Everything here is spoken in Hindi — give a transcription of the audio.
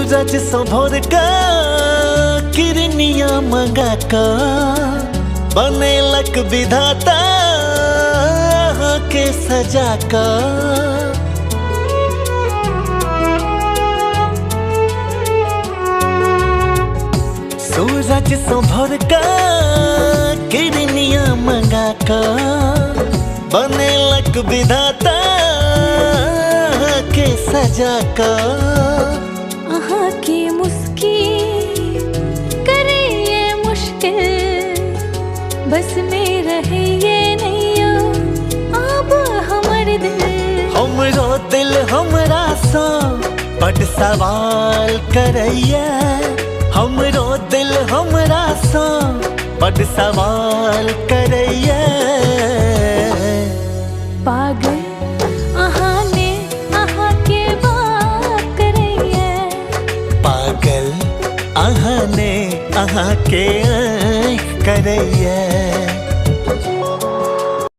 सूरज सँ भोर का किरनिया मंगा का बनेलक विधाता के सजा का। सूरज सँ भोर का किरनिया मंगा का बनेलक विधाता के सजा का। आहा की मुस्की करे ये मुश्किल बस में रहे ये नैया अब हमर दिल। हमरो दिल हमरा सा बड़ सवाल करैया। हमरो दिल हमरा सा बड़ सवाल करैया। पागल आहा ने आहा के बात करैया। पागल आहा ने आहा के करैया।